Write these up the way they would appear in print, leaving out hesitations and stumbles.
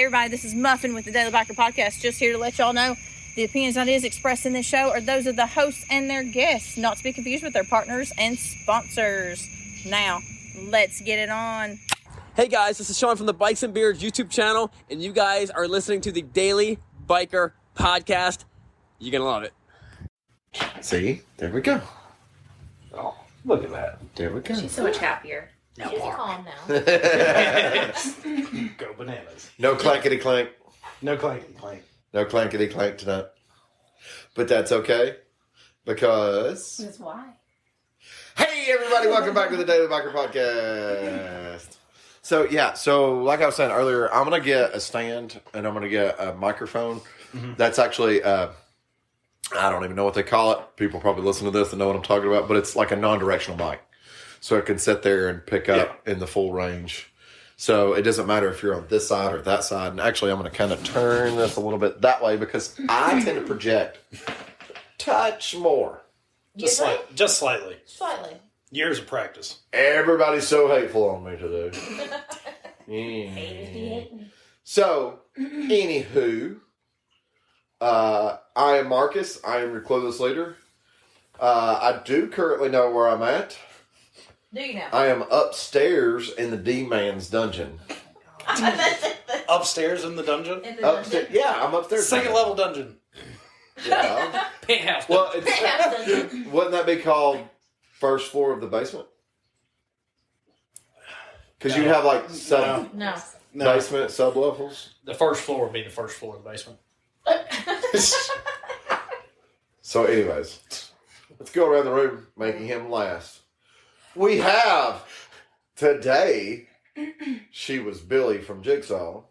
Hey everybody, this is Muffin with the Daily Biker Podcast. Just here to let y'all know the opinions and ideas expressed in this show are those of the hosts and their guests, not to be confused with their partners and sponsors. Now, let's get it on. Hey guys, this is Sean from the Bikes and Beards YouTube channel, and you guys are listening to the Daily Biker Podcast. You're gonna love it. See? There we go. Oh, look at that. There we go. She's so much happier. Now She's bark. calm now. Go bananas. No clankety clank. No clankety clank. No clankety clank tonight. But that's okay. Because... That's why. Hey everybody, welcome back to the Daily Biker Podcast. So like I was saying earlier, I'm going to get a stand and I'm going to get a microphone. Mm-hmm. That's actually, I don't even know what they call it. People probably listen to this and know what I'm talking about, but it's like a non-directional mic. So it can sit there and pick up in the full range. So it doesn't matter if you're on this side or that side. And actually, I'm going to kind of turn this a little bit that way because I tend to project touch more. Just slightly. Slightly. Years of practice. Everybody's so hateful on me today. Haters be hating. So, anywho, I am Marcus. I am your clueless leader. I do currently know where I'm at. Do you know? I am upstairs in the D-Man's dungeon. Upstairs in the dungeon? In the dungeon? Yeah, I'm upstairs. Second level dungeon. Yeah. Penthouse. Well, Dungeon. wouldn't that be called first floor of the basement? Because you'd have like sub No. basement sub levels. The first floor would be the first floor of the basement. So, anyways, let's go around the room, making him last. We have today. She was Billy from Jigsaw,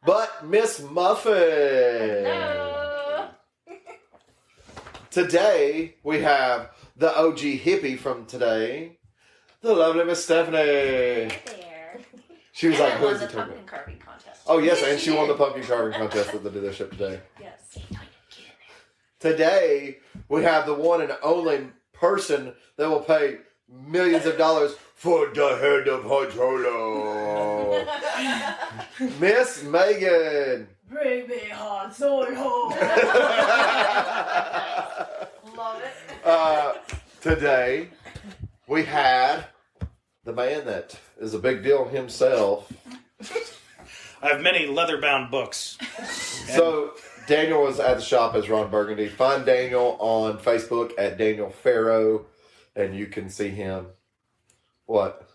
but Miss Muffin. No. Today we have the OG hippie from today, the lovely Miss Stephanie. There. She was like, I "Who won is the he talking pumpkin about?" carving contest. Oh yes, and she won the pumpkin carving contest that they did their ship today. Yes. Today we have the one and only person that will pay millions of dollars for the head of Hojolo. Miss Megan. Bring me hot soy home. Love it. Today we had the man that is a big deal himself. I have many leather-bound books. So Daniel was at the shop as Ron Burgundy. Find Daniel on Facebook at Daniel Farrow, and you can see him. What?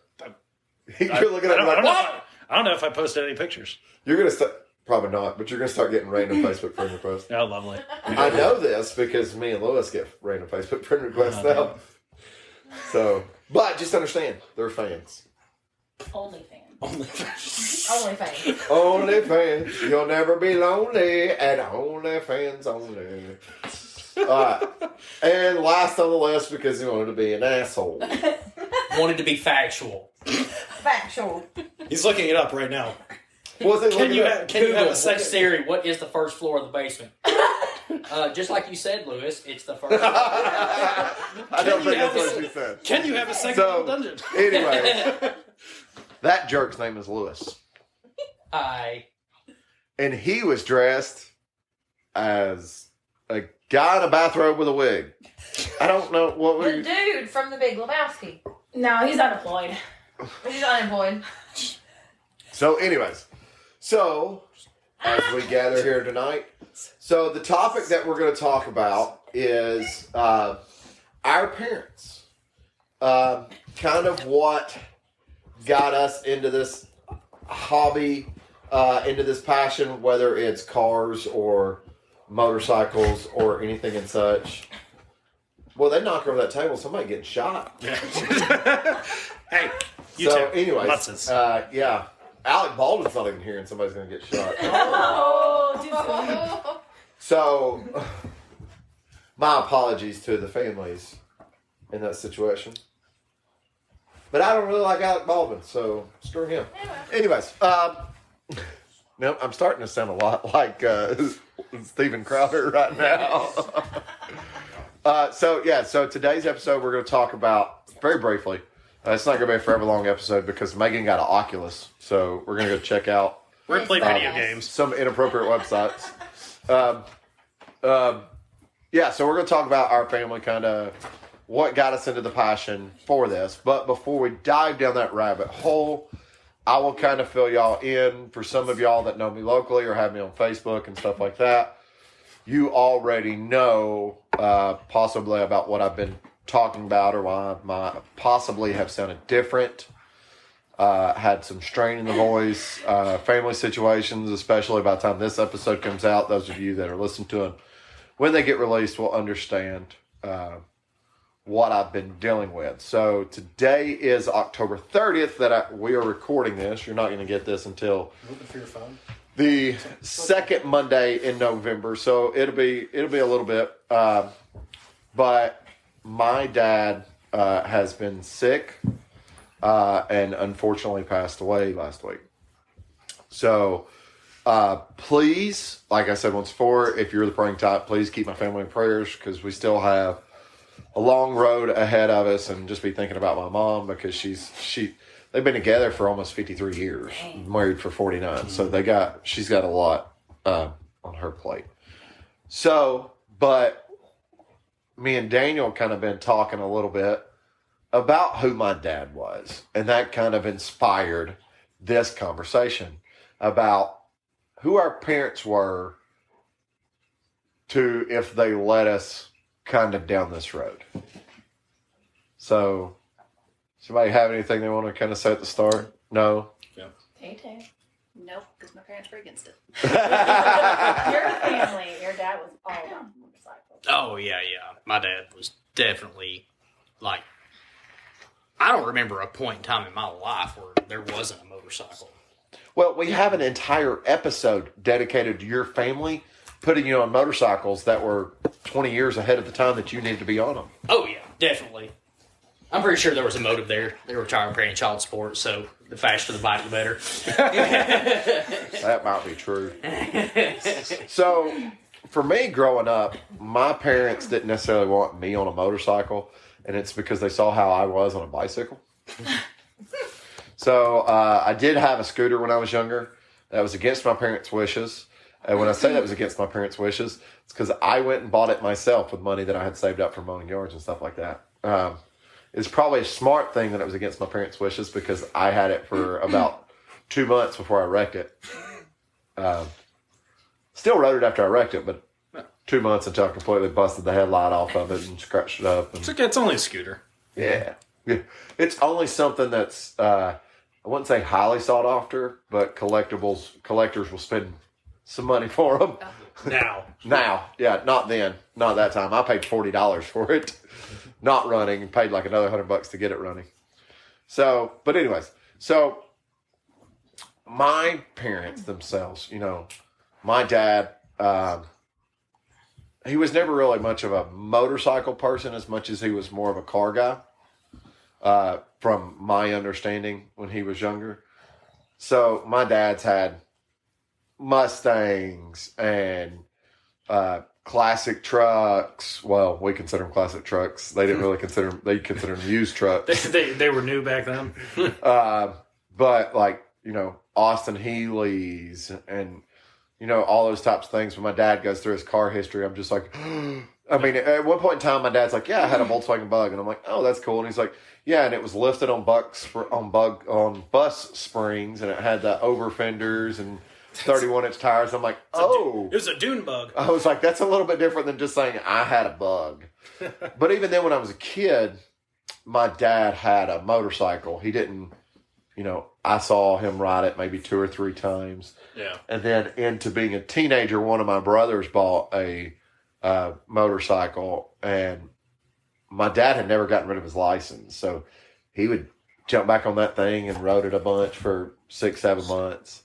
You're looking at him like, what? I don't know if I posted any pictures. You're going to start, probably not, but you're going to start getting random Facebook friend requests. Oh, lovely. I know this because me and Lois get random Facebook friend requests now. So, but just understand, they're fans. Only fans. Only Only fans. Only fans. You'll never be lonely at Only Fans only. And last on the list because he wanted to be an asshole. Wanted to be factual. Factual. He's looking it up right now. Was it Can you have Google, a sex Siri, what is the first floor of the basement? Just like you said, Lewis, it's the first floor. I don't think that's what you said. Can you have a second level dungeon? Anyway, that jerk's name is Lewis. Hi. And he was dressed as a guy in a bathrobe with a wig. I don't know what were The you... dude from The Big Lebowski. No, he's unemployed. He's unemployed. So anyways, as we gather here tonight, so the topic that we're going to talk about is our parents. Kind of what got us into this hobby, into this passion, whether it's cars or motorcycles or anything and such. Well, they knock over that table, somebody getting shot. Yeah. Hey, you So, too. anyways, Mutzes. yeah. Alec Baldwin's not even here and somebody's going to get shot. Oh, too soon. So, my apologies to the families in that situation. But I don't really like Alec Baldwin, so screw him. Anyways, no, I'm starting to sound a lot like Steven Crowder right now. So today's episode we're going to talk about, very briefly, it's not going to be a forever long episode because Megan got an Oculus, so we're going to go check out We're playing Yes, video yes. games. some inappropriate websites. Yeah, so we're going to talk about our family, kind of what got us into the passion for this. But before we dive down that rabbit hole, I will kind of fill y'all in. For some of y'all that know me locally or have me on Facebook and stuff like that, you already know possibly about what I've been talking about or why I possibly have sounded different. Had some strain in the voice, family situations, especially by the time this episode comes out. Those of you that are listening to them, when they get released, will understand what I've been dealing with. So today is October 30th that we are recording this. You're not going to get this until the second Monday in November. So it'll be a little bit. But my dad has been sick. And unfortunately passed away last week. So, please, like I said once before, if you're the praying type, please keep my family in prayers because we still have a long road ahead of us, and just be thinking about my mom because they've been together for almost 53 years, married for 49. So she's got a lot on her plate. So, but me and Daniel kind of been talking a little bit about who my dad was. And that kind of inspired this conversation about who our parents were to if they let us kind of down this road. So, somebody have anything they want to kind of say at the start? No? Tay-Tay. Nope, because my parents were against it. Your family, your dad was all about motorcycles. Oh, yeah. My dad was definitely, like, I don't remember a point in time in my life where there wasn't a motorcycle. Well, we have an entire episode dedicated to your family, putting you on motorcycles that were 20 years ahead of the time that you needed to be on them. Oh, yeah, definitely. I'm pretty sure there was a motive there. They were trying to pay child support, so the faster the bike, the better. That might be true. So, for me growing up, my parents didn't necessarily want me on a motorcycle, and it's because they saw how I was on a bicycle. So, I did have a scooter when I was younger. That was against my parents' wishes. And when I say that was against my parents' wishes, it's because I went and bought it myself with money that I had saved up for mowing yards and stuff like that. It's probably a smart thing that it was against my parents' wishes because I had it for about 2 months before I wrecked it. Still rode it after I wrecked it, but 2 months until I completely busted the headlight off of it and scratched it up. And, It's only a scooter. yeah. It's only something that's, I wouldn't say highly sought after, but collectors will spend some money for them. Now, yeah, not then, not that time. I paid $40 for it, not running, and paid like another $100 to get it running. So, but anyways, so my parents themselves, my dad, he was never really much of a motorcycle person as much as he was more of a car guy, from my understanding when he was younger. So my dad's had Mustangs and classic trucks. Well, we consider them classic trucks. They didn't really consider them. They consider them used trucks. They were new back then. But like, Austin Healey's and, all those types of things. When my dad goes through his car history, I'm just like, I mean, at one point in time, my dad's like, yeah, I had a Volkswagen Bug. And I'm like, oh, that's cool. And he's like, yeah, and it was lifted on bus springs, and it had the over fenders and 31-inch tires. I'm like, oh. It was a dune bug. I was like, that's a little bit different than just saying I had a bug. But even then, when I was a kid, my dad had a motorcycle. He didn't, I saw him ride it maybe 2 or 3 times. Yeah. And then into being a teenager, one of my brothers bought a motorcycle, and my dad had never gotten rid of his license. So he would jump back on that thing and rode it a bunch for 6-7 months.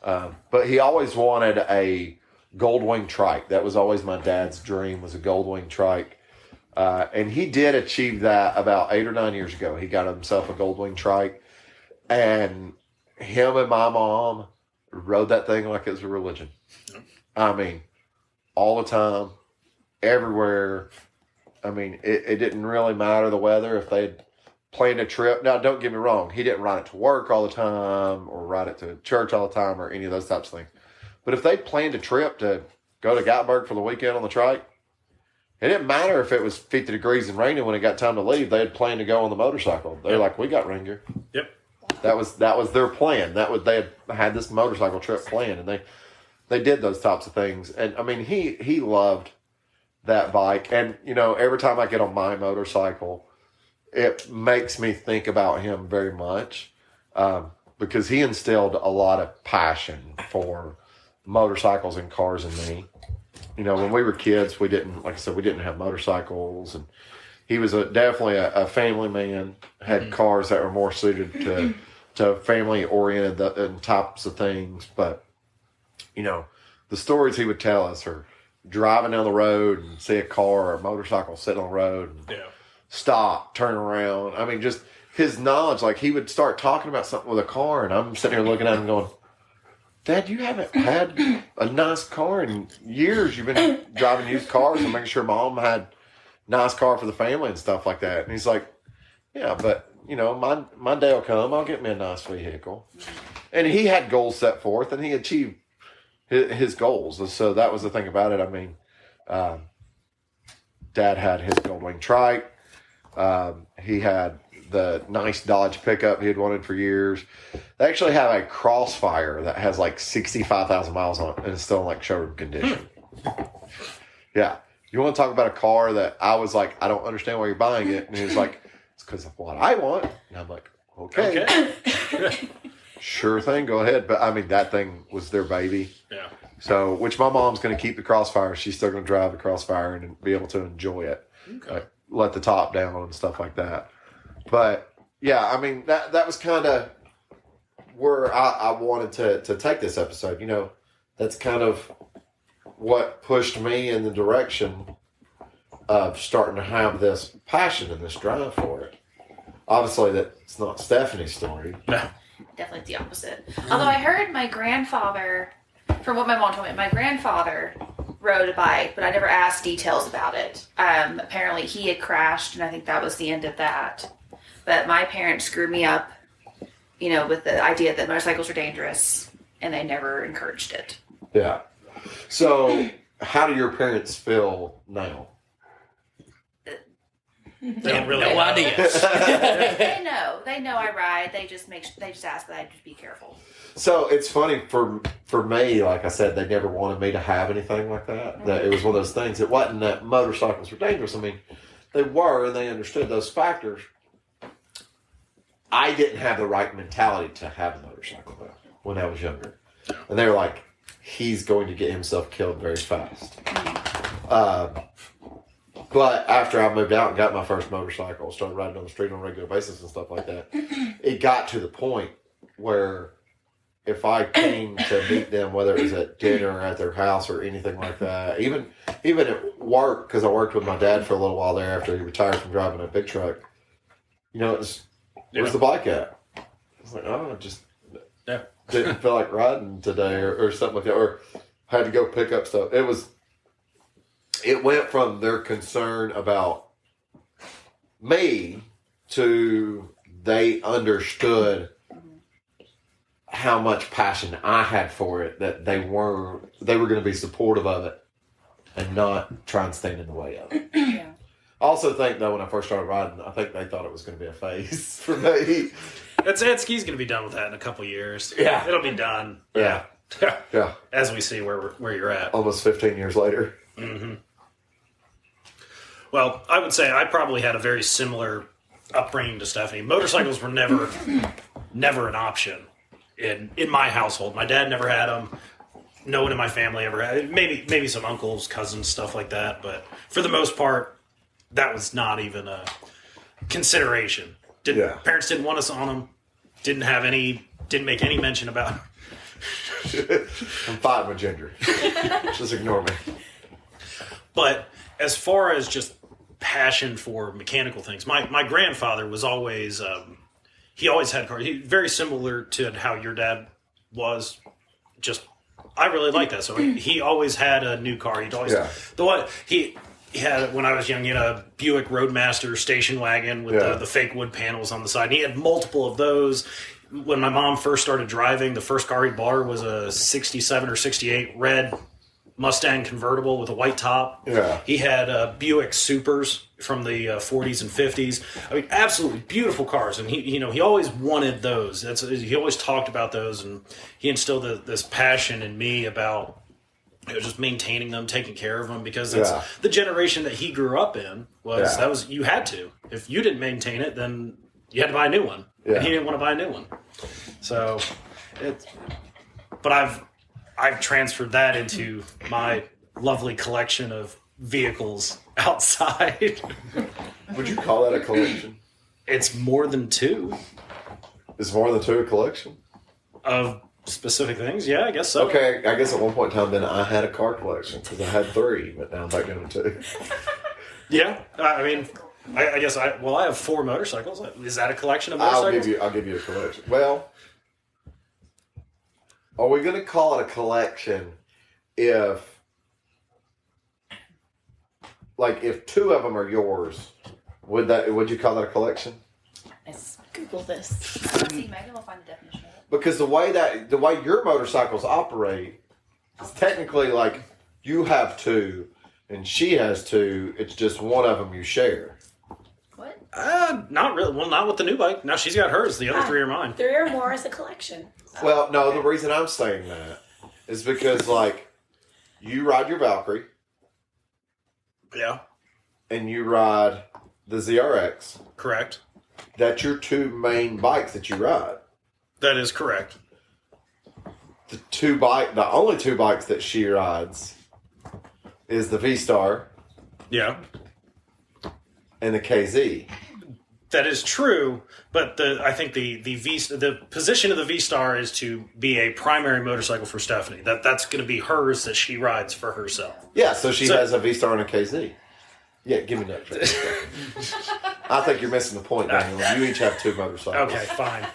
But he always wanted a Goldwing trike. That was always my dad's dream, was a Goldwing trike. And he did achieve that about 8 or 9 years ago. He got himself a Goldwing trike. And him and my mom rode that thing like it was a religion. I mean, all the time, everywhere. I mean, it didn't really matter the weather. If they'd planned a trip. Now, don't get me wrong. He didn't ride it to work all the time or ride it to church all the time or any of those types of things. But if they planned a trip to go to Gatlinburg for the weekend on the trike, it didn't matter if it was 50 degrees and raining when it got time to leave. They had planned to go on the motorcycle. They're like, we got rain gear. Yep. That was their plan. They had this motorcycle trip planned, and they did those types of things. And I mean, he loved that bike. And you know, every time I get on my motorcycle, it makes me think about him very much, because he instilled a lot of passion for motorcycles and cars in me. You know, when we were kids, we didn't have motorcycles, and he was definitely a family man. Had cars that were more suited to family oriented types of things. But you know, the stories he would tell us are driving down the road and see a car or a motorcycle sitting on the road, and stop, turn around. I mean, just his knowledge. Like, he would start talking about something with a car, and I'm sitting here looking at him going, Dad, you haven't had a nice car in years. You've been driving used cars and making sure Mom had a nice car for the family and stuff like that. And he's like, yeah, but, you know, my day will come. I'll get me a nice vehicle. And he had goals set forth, and he achieved his goals. And so that was the thing about it. I mean, Dad had his Goldwing trike. He had the nice Dodge pickup he had wanted for years. They actually have a Crossfire that has like 65,000 miles on it, and it's still in like showroom condition. Yeah. You want to talk about a car that I was like, I don't understand why you're buying it. And he was like, it's because of what I want. And I'm like, okay. Sure thing, go ahead. But I mean, that thing was their baby. Yeah. So, which my mom's going to keep the Crossfire. She's still going to drive the Crossfire and be able to enjoy it. Okay. Let the top down and stuff like that. But yeah, I mean, that was kind of where I wanted to take this episode. You know, that's kind of what pushed me in the direction of starting to have this passion and this drive for it. Obviously, that's not Stephanie's story. No. Definitely the opposite. Although I heard my grandfather, from what my mom told me, my grandfather rode a bike, but I never asked details about it. Apparently he had crashed, and I think that was the end of that. But my parents screwed me up, you know, with the idea that motorcycles are dangerous, and they never encouraged it. Yeah. So, how do your parents feel now? They don't really No know. idea. They know I ride. They just ask that I just be careful. So it's funny for me, like I said, they never wanted me to have anything like that. That it was one of those things. It wasn't that motorcycles were dangerous. I mean, they were, and they understood those factors. I didn't have the right mentality to have a motorcycle though, when I was younger. And they were like, he's going to get himself killed very fast. But after I moved out and got my first motorcycle, started riding on the street on a regular basis and stuff like that, it got to the point where if I came to meet them, whether it was at dinner or at their house or anything like that, even at work, because I worked with my dad for a little while there after he retired from driving a big truck, you know, where's the bike at? I was like, oh, I just didn't feel like riding today or something like that, or had to go pick up stuff. It went from their concern about me to they understood how much passion I had for it, that they were going to be supportive of it and not try and stand in the way of it. Yeah. I also think, though, when I first started riding, I think they thought it was going to be a phase for me. Ski's going to be done with that in a couple years. Yeah. It'll be done. Yeah. Yeah. As we see where you're at. Almost 15 years later. Mm-hmm. Well, I would say I probably had a very similar upbringing to Stephanie. Motorcycles were never an option in my household. My dad never had them. No one in my family ever had it. Maybe some uncles, cousins, stuff like that. But for the most part, that was not even a consideration. Parents didn't want us on them. Didn't make any mention about it. I'm fighting with Ginger. Just ignore me. But as far as just passion for mechanical things, my grandfather was always he always had cars. Very similar to how your dad was. Just I really like that. So he always had a new car. He'd always he had, when I was young, he had a Buick Roadmaster station wagon with the fake wood panels on the side. And he had multiple of those. When my mom first started driving, the first car he bought her was a 67 or 68 red Mustang convertible with a white top. Yeah. He had Buick Supers from the 40s and 50s. I mean, absolutely beautiful cars. And he always wanted those. He always talked about those, and he instilled this passion in me about just maintaining them, taking care of them, because that's the generation that he grew up in. You had to. If you didn't maintain it, then you had to buy a new one. Yeah. And he didn't want to buy a new one. So, but I've transferred that into my lovely collection of vehicles outside. Would you call that a collection? It's more than two. Is more than two a collection? Of specific things? Yeah, I guess so. Okay, I guess at one point in time then I had a car collection because I had 3, but now I'm back down to 2. Yeah, I mean, I guess I have 4 motorcycles. Is that a collection of motorcycles? I'll give you a collection. Well, are we going to call it a collection if 2 of them are yours? Would you call that a collection? Let's Google this. See, Megan will find the definition of it. Because the way your motorcycles operate is technically like you have 2 and she has 2. It's just one of them you share. What? Not really. Well, not with the new bike. Now she's got hers. The other 3 are mine. 3 or more is a collection. Well, no, the reason I'm saying that is because, you ride your Valkyrie. Yeah. And you ride the ZRX. Correct. That's your 2 main bikes that you ride. That is correct. The only 2 bikes that she rides is the V-Star. Yeah. And the KZ. That is true, but I think the position of the V-Star is to be a primary motorcycle for Stephanie. That's going to be hers that she rides for herself. Yeah, so she has a V-Star and a KZ. Yeah, give me that. I think you're missing the point, Daniel. You each have 2 motorcycles. Okay, fine.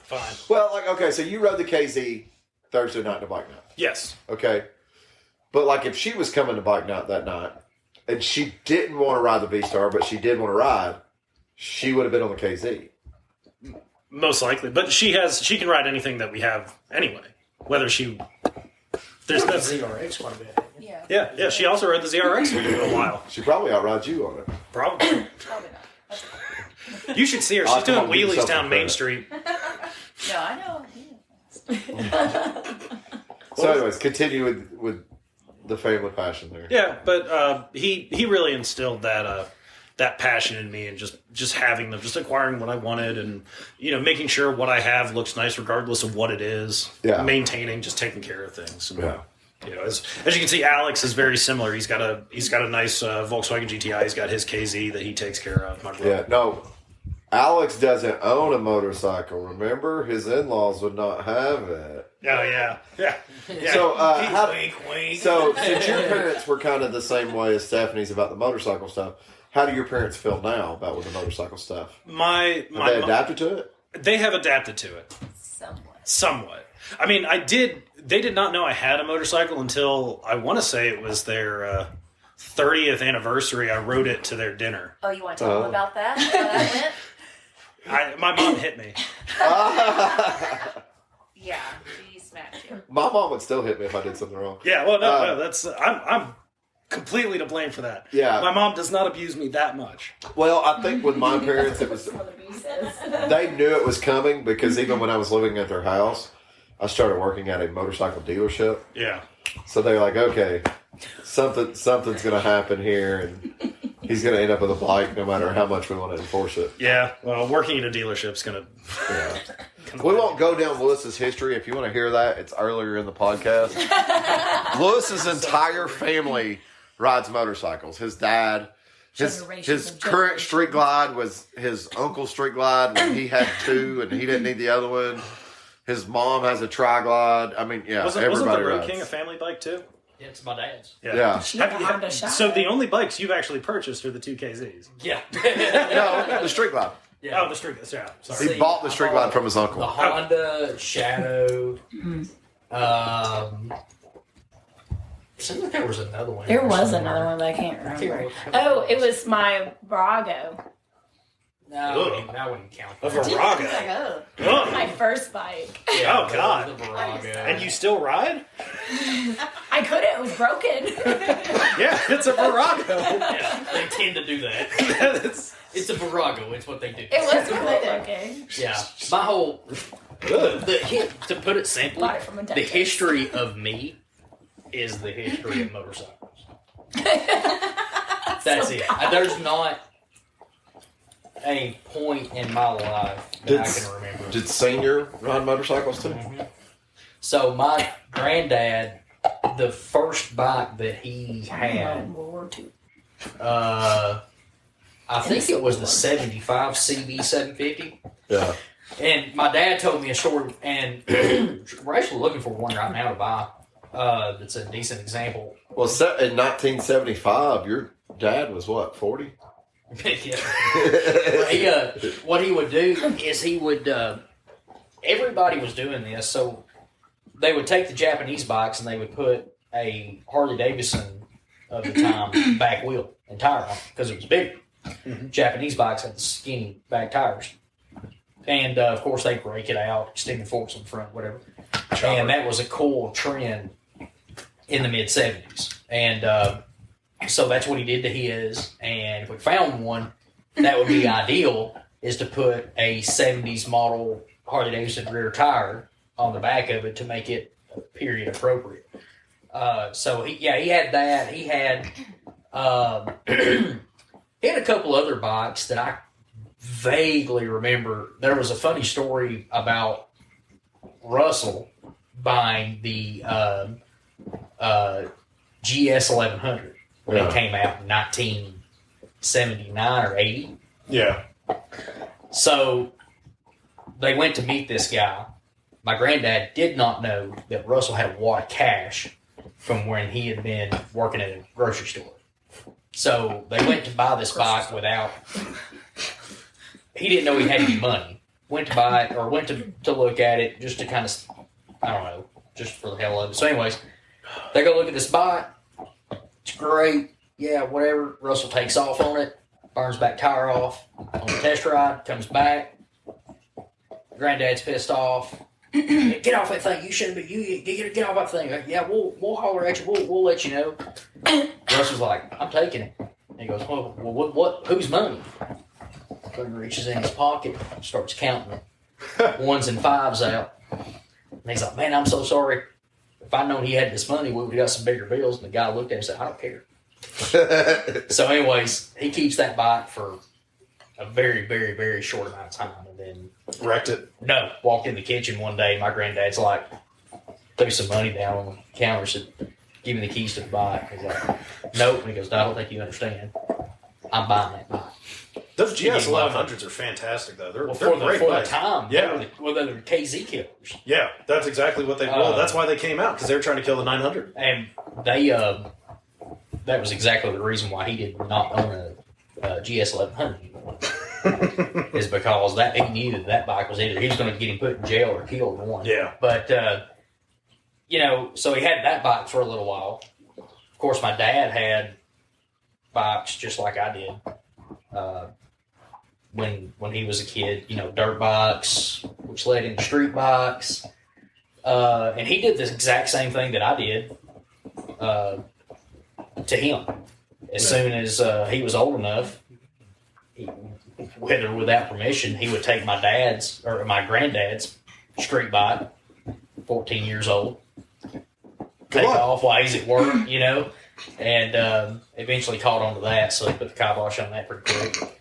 Fine. Well, so you rode the KZ Thursday night to bike night. Yes. Okay. But if she was coming to bike night that night, and she didn't want to ride the V-Star, but she did want to ride, she would have been on the KZ. Most likely. But she can ride anything that we have anyway. Whether she... There's no ZRX quite a bit. Yeah. She also rode the ZRX for a while. She probably outrides you on it. Probably. Probably not. You should see her. She's doing wheelies down Main Street. No, I know. So anyways, continue with the family passion there. Yeah, but he really instilled that passion in me, and just having them, just acquiring what I wanted, and making sure what I have looks nice regardless of what it is. Yeah. Maintaining, just taking care of things. And, Yeah. As you can see, Alex is very similar. He's got a nice Volkswagen GTI. He's got his KZ that he takes care of. My brother. Yeah, no. Alex doesn't own a motorcycle. Remember, his in-laws would not have it. Oh yeah. So, Wink. so since your parents were kind of the same way as Stephanie's about the motorcycle stuff, how do your parents feel now about with the motorcycle stuff? My Have they adapted to it? They have adapted to it. Somewhat. I mean, they did not know I had a motorcycle until, I want to say it was their 30th anniversary. I rode it to their dinner. Oh, you want to tell them about that? How that went? My mom hit me. Yeah, she smacked you. My mom would still hit me if I did something wrong. Yeah, well, no, that's I'm completely to blame for that. Yeah. My mom does not abuse me that much. Well, I think with my parents, it was they knew it was coming because even when I was living at their house, I started working at a motorcycle dealership. Yeah. So they're like, okay, something's going to happen here, and he's going to end up with a bike no matter how much we want to enforce it. Yeah. Well, working at a dealership's going to... Yeah. We won't go down Lewis's history. If you want to hear that, it's earlier in the podcast. Lewis's entire family rides motorcycles. His dad, his current Street Glide was his uncle's Street Glide when he had 2 and he didn't need the other one. His mom has a Tri-Glide. I mean, yeah, wasn't everybody the Road rides. King a family bike too? Yeah, it's my dad's. Yeah. She had a Honda Shine. So the only bikes you've actually purchased are the 2 KZs. Yeah. No, the Street Glide. Yeah. Oh, the Street. Yeah, sorry. He bought the Street Glide from his The uncle. Honda Shadow. Seems like there was another one. There was another one, but I can't remember. Oh, it was my Brago. No, I wouldn't count A that. It's Virago. like, oh, Oh. my first bike. Oh, God. The Virago. And you still ride? I couldn't. It was broken. Yeah, it's a Virago. Yeah, they tend to do that. It's It's a Virago. It's what they do. It was broken. Yeah, my whole good. to put it simply, Bought it from a the dentist. history of me is the history of motorcycles. That's it. There's not a point in my life that I can remember. Did Senior ride motorcycles too? So my granddad, the first bike that he had, World War II. I think it was the 75 CB 750. Yeah. And my dad told me a story, and we're actually looking for one right now to buy. That's a decent example. Well, in 1975, your dad was what, 40? Yeah. What he would do is he would. Everybody was doing this, so they would take the Japanese bikes and they would put a Harley Davidson of the time back wheel and tire on it because it was bigger. Japanese bikes had the skinny back tires, and of course they break it out, extended forks in front, whatever. And that was a cool trend in the mid '70s, and so that's what he did to his. And if we found one, that would be ideal, is to put a '70s model Harley Davidson rear tire on the back of it to make it period appropriate. So he had that. He had he had a couple other bikes that I vaguely remember. There was a funny story about Russell buying the GS 1100 when it came out in 1979 or 80. Yeah. So they went to meet this guy. My granddad did not know that Russell had a wad of cash from when he had been working at a grocery store. So they went to buy this bike without. He didn't know he had any money. Went to buy it, or went to look at it just to kind of, I don't know, just for the hell of it. So, anyways, they go look at this bike. It's great. Yeah, whatever. Russell takes off on it, burns back tire off on the test ride, comes back. Granddad's pissed off. Get off that thing. You shouldn't be. You get off that thing. Yeah, we'll holler at you. We'll let you know. Russell's like, I'm taking it. And he goes, well, what? Whose money? Fucking reaches in his pocket, starts counting ones and fives out. And he's like, man, I'm so sorry. If I'd known he had this money, we would have got some bigger bills. And the guy looked at him and said, I don't care. So, anyways, he keeps that bike for a very, very, very short amount of time, and then Wrecked it. no, walked in the kitchen one day. My granddad's like, threw some money down on the counter, said, give me the keys to the bike. He's like, nope. And he goes, no, I don't think you understand. I'm buying that bike. Those GS 1100s are fantastic, though. They're Well, they're for the great bikes. time, Yeah. they're the KZ killers. Yeah, that's exactly what they. Well, that's why they came out, because they were trying to kill the 900. And they, that was exactly the reason why he did not own a GS 1100 anymore. Is because that he knew that bike was either he was going to get him put in jail or killed one. Yeah. But so he had that bike for a little while. Of course, my dad had bikes just like I did when he was a kid. Dirt bikes, which led into street bikes, and he did the exact same thing that I did to him. As soon as he was old enough, whether without permission, he would take my dad's or my granddad's street bike, 14 years old, take off while he's at work, and eventually caught on to that, so he put the kibosh on that pretty quick.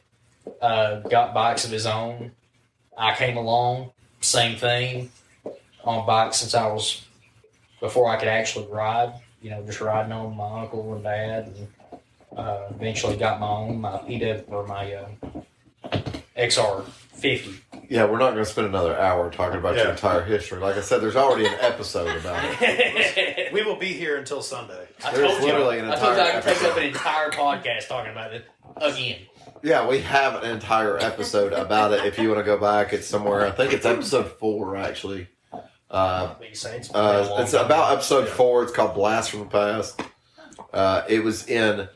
Got bikes of his own. I came along, same thing, on bikes since before I could actually ride, just riding on my uncle and dad, and eventually got my own, my PW, or my XR50. Yeah, we're not going to spend another hour talking about your entire history. Like I said, there's already an episode about it. We will be here until Sunday. I There's told you literally an I told you I entire could take up episode. an entire podcast talking about it again. Yeah, we have an entire episode about it. If you want to go back, it's somewhere. I think it's episode 4, actually. It's It's about episode 4. It's called Blast from the Past. It was in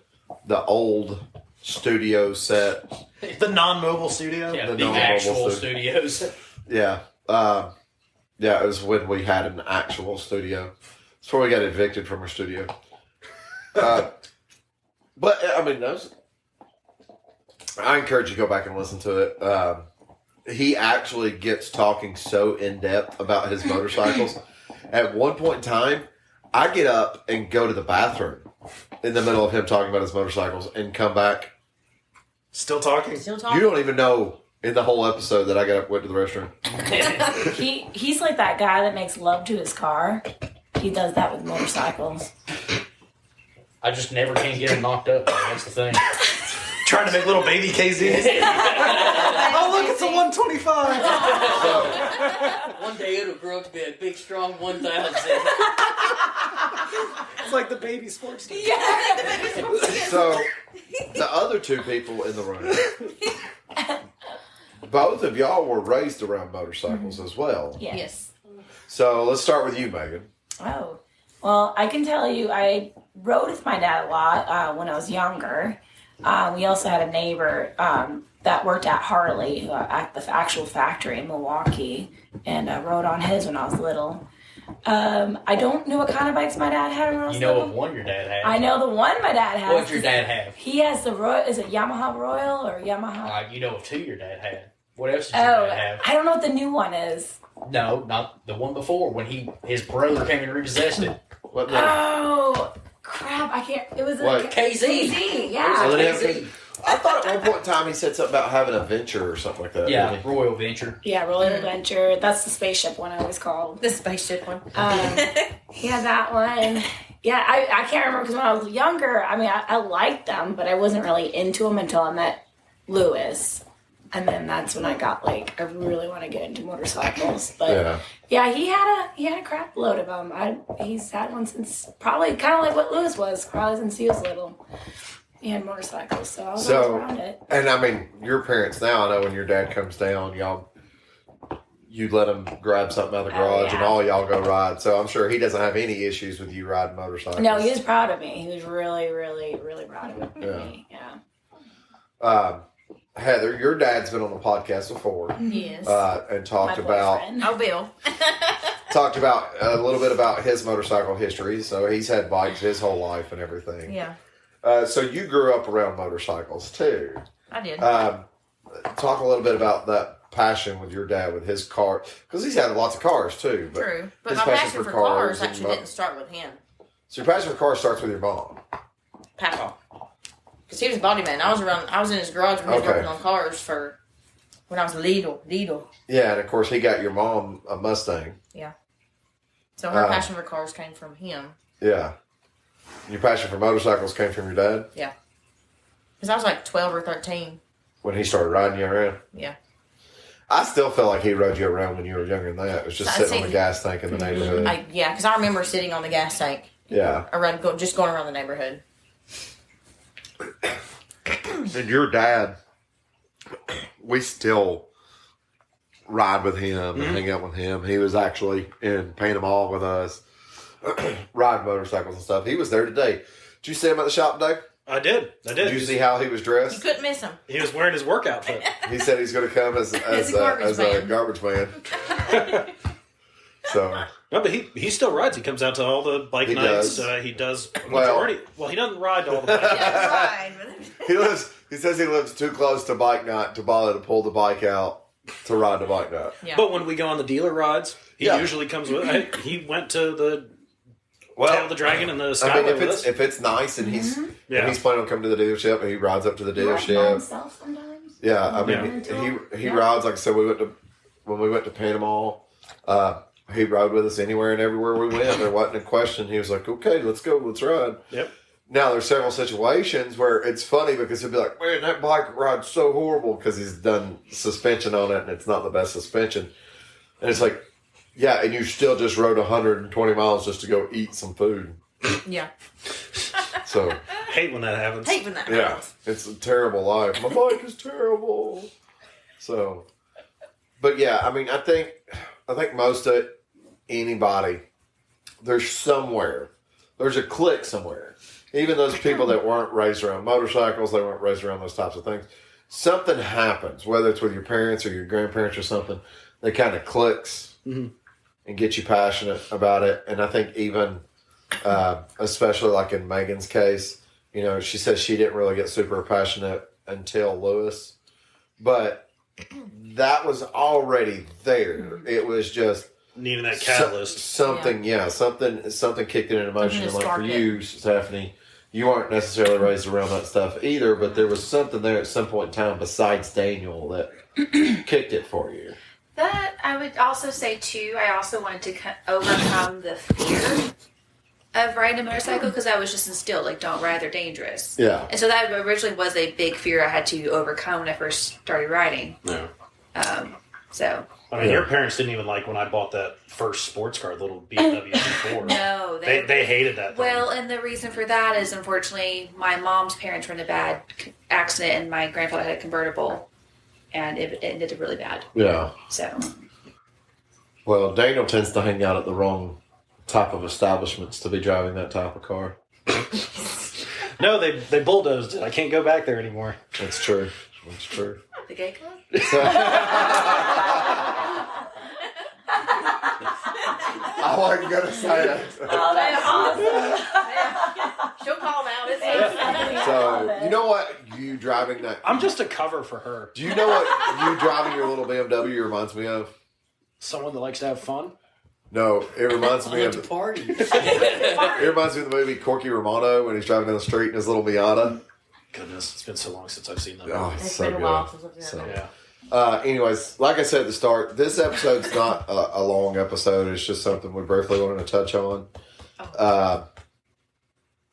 the old studio set. The non-mobile studio. Yeah, The the normal actual studio. studios. Yeah. Yeah, it was when we had an actual studio. It's before we got evicted from our studio. But, I mean, I encourage you to go back and listen to it. He actually gets talking so in depth about his motorcycles. At one point in time, I get up and go to the bathroom in the middle of him talking about his motorcycles and come back. Still talking. Still You talking. don't even know in the whole episode that I got up, went to the restroom. He's like that guy that makes love to his car. He does that with motorcycles. I just never can get him knocked up. That's the thing. Trying to make little baby KZs. Oh, look, it's a 125. One day it'll grow up to be a big, strong 1,000. It's like the baby sports team. So, the other two people in the room, both of y'all were raised around motorcycles as well. Yeah. Yes. So, let's start with you, Megan. Oh, well, I can tell you, I rode with my dad a lot when I was younger. We also had a neighbor that worked at Harley, at the actual factory in Milwaukee, and I rode on his when I was little. I don't know what kind of bikes my dad had when I was You know little. what one your dad had? I know the one my dad has. What'd your dad have? He has the Royal. Is it Yamaha Royal or Yamaha? You know of two your dad had. What else did your Oh, dad have? I don't know what the new one is. No, not the one before when his brother came and repossessed it. What the? Oh crap! I can't. It was What? a KZ. KZ. Yeah. So they have- KZ. I thought at one point in time he said something about having a venture or something like that. Yeah, didn't he? Royal Venture. Yeah, Royal Adventure. That's the spaceship one I always called. The spaceship one. Yeah, that one. Yeah, I can't remember because when I was younger, I mean, I liked them, but I wasn't really into them until I met Lewis. And then that's when I got like, I really want to get into motorcycles. But yeah, he had a crap load of them. He's had one since probably kind of like what Lewis was, probably since he was little. He had motorcycles, so I was always around it. And I mean, your parents now, I know when your dad comes down, you let him grab something out of the garage and all y'all go ride. So I'm sure he doesn't have any issues with you riding motorcycles. No, he was proud of me. He was really, really, really proud of me. Yeah. Heather, your dad's been on the podcast before. Yes. And talked My about boyfriend. Oh, Bill. a little bit about his motorcycle history. So he's had bikes his whole life and everything. Yeah, So you grew up around motorcycles too. I did. Talk a little bit about that passion with your dad with his car, because he's had lots of cars too. But True. But his my passion for cars and actually didn't start with him. So your passion for cars starts with your mom. Papa. Because he was a body man. I was in his garage when he was Okay. working on cars when I was little. Yeah, and of course he got your mom a Mustang. So her passion for cars came from him. Yeah. Your passion for motorcycles came from your dad Because I was like 12 or 13. when he started riding you around. Yeah. I still feel like he rode you around when you were younger than that. It was just I sitting on see. the gas tank in the neighborhood. Because I remember sitting on the gas tank. Yeah. Just going around the neighborhood. And your dad, we still ride with him and hang out with him. He was actually in Panama with us, riding motorcycles and stuff. He was there today. Did you see him at the shop today? I did. Did you see how he was You dressed? couldn't miss him. He was wearing his work outfit. He said he's going to come as a garbage man. So No, but he still rides. He comes out to all the bike He nights. does. He does Well- majority. Well, he doesn't ride to all the bike nights. he says he lives too close to bike night to bother to pull the bike out to ride the bike night. Yeah. But when we go on the dealer rides, he Yeah. usually comes with. He went to the Well, Tail of the Dragon and the I Skyway mean, with us. if it's nice and he's Yeah. he's planning on coming to the dealership and he rides up to the He rides by dealership. himself sometimes. Yeah, I mean, he Yeah. rides. Like I said, when we went to Panama. He rode with us anywhere and everywhere we went. There wasn't a question. He was like, "Okay, let's go, let's ride." Yep. Now there's several situations where it's funny because he'll be like, "Man, that bike ride's so horrible," because he's done suspension on it and it's not the best suspension. And it's like, yeah, and you still just rode 120 miles just to go eat some food. Yeah. So Hate when that happens. Hate when that yeah, happens. it's a terrible life. My bike is terrible. So, but yeah, I mean, I think most of anybody, there's a click somewhere. even those people that weren't raised around motorcycles, they weren't raised around those types of things. Something happens, whether it's with your parents or your grandparents or something, that kind of clicks and gets you passionate about it. And I think even, especially like in Megan's case, you know, she says she didn't really get super passionate until Lewis, but that was already there. It was just needing that catalyst. Something kicked in an emotion. And like for spark you, Stephanie, you weren't necessarily raised around that stuff either, but there was something there at some point in time besides Daniel that kicked it for you. That I would also say too. I also wanted to overcome the fear of riding a motorcycle because I was just instilled like, don't ride, they're dangerous. Yeah. And so that originally was a big fear I had to overcome when I first started riding. Yeah. So. I mean, your parents didn't even like when I bought that first sports car, the little BMW G4. No, they hated that thing. Well, and the reason for that is unfortunately my mom's parents were in a bad accident, and my grandfather had a convertible, and it ended really bad. Yeah. So. Well, Daniel tends to hang out at the wrong type of establishments to be driving that type of car. No, they bulldozed it. I can't go back there anymore. That's true. That's true. The gay club? I wasn't gonna say it. Oh, that's awesome. She'll call now. It's So you know what? You driving that? I'm just a cover for her. Do you know what you driving your little BMW reminds me of? Someone that likes to have fun. No, it reminds me of party. it reminds me of the movie Corky Romano when he's driving down the street in his little Miata. Goodness, it's been so long since I've seen that. Oh, movie. it's It's so been a good. while since I've seen So, that. Yeah. anyways, like I said at the start, this episode's not a long episode. It's just something we briefly wanted to touch on.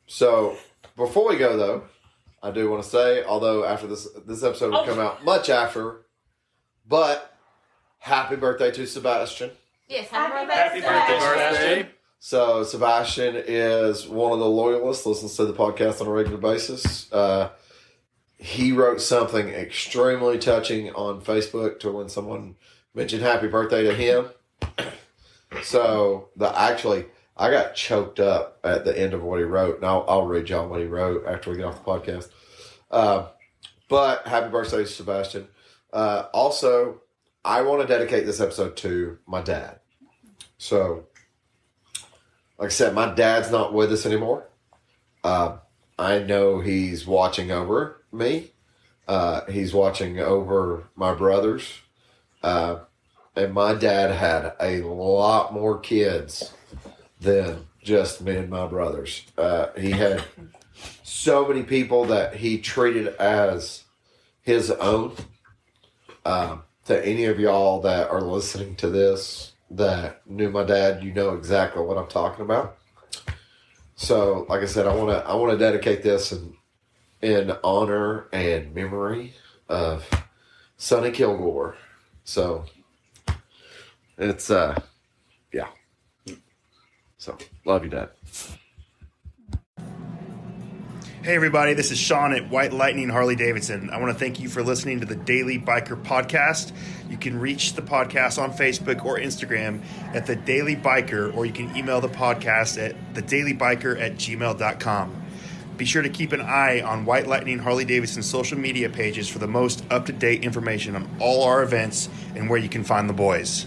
So before we go, though, I do want to say, although after this episode will come out much after, but happy birthday to Sebastian. Yes, Happy birthday, Sebastian. So Sebastian is one of the loyalists, listens to the podcast on a regular basis. He wrote something extremely touching on Facebook to when someone mentioned happy birthday to him. So I got choked up at the end of what he wrote, and I'll read y'all what he wrote after we get off the podcast. But happy birthday to Sebastian. Also, I want to dedicate this episode to my dad. So, like I said, my dad's not with us anymore. I know he's watching over me. He's watching over my brothers. And my dad had a lot more kids than just me and my brothers. He had so many people that he treated as his own. To any of y'all that are listening to this that knew my dad, you know exactly what I'm talking about. So, like I said, I want to dedicate this in honor and memory of Sonny Kilgore. So, it's yeah. So, love you, Dad. Hey everybody, this is Sean at White Lightning Harley Davidson. I want to thank you for listening to the Daily Biker Podcast. You can reach the podcast on Facebook or Instagram at The Daily Biker, or you can email the podcast at thedailybiker@gmail.com. Be sure to keep an eye on White Lightning Harley Davidson's social media pages for the most up-to-date information on all our events and where you can find the boys.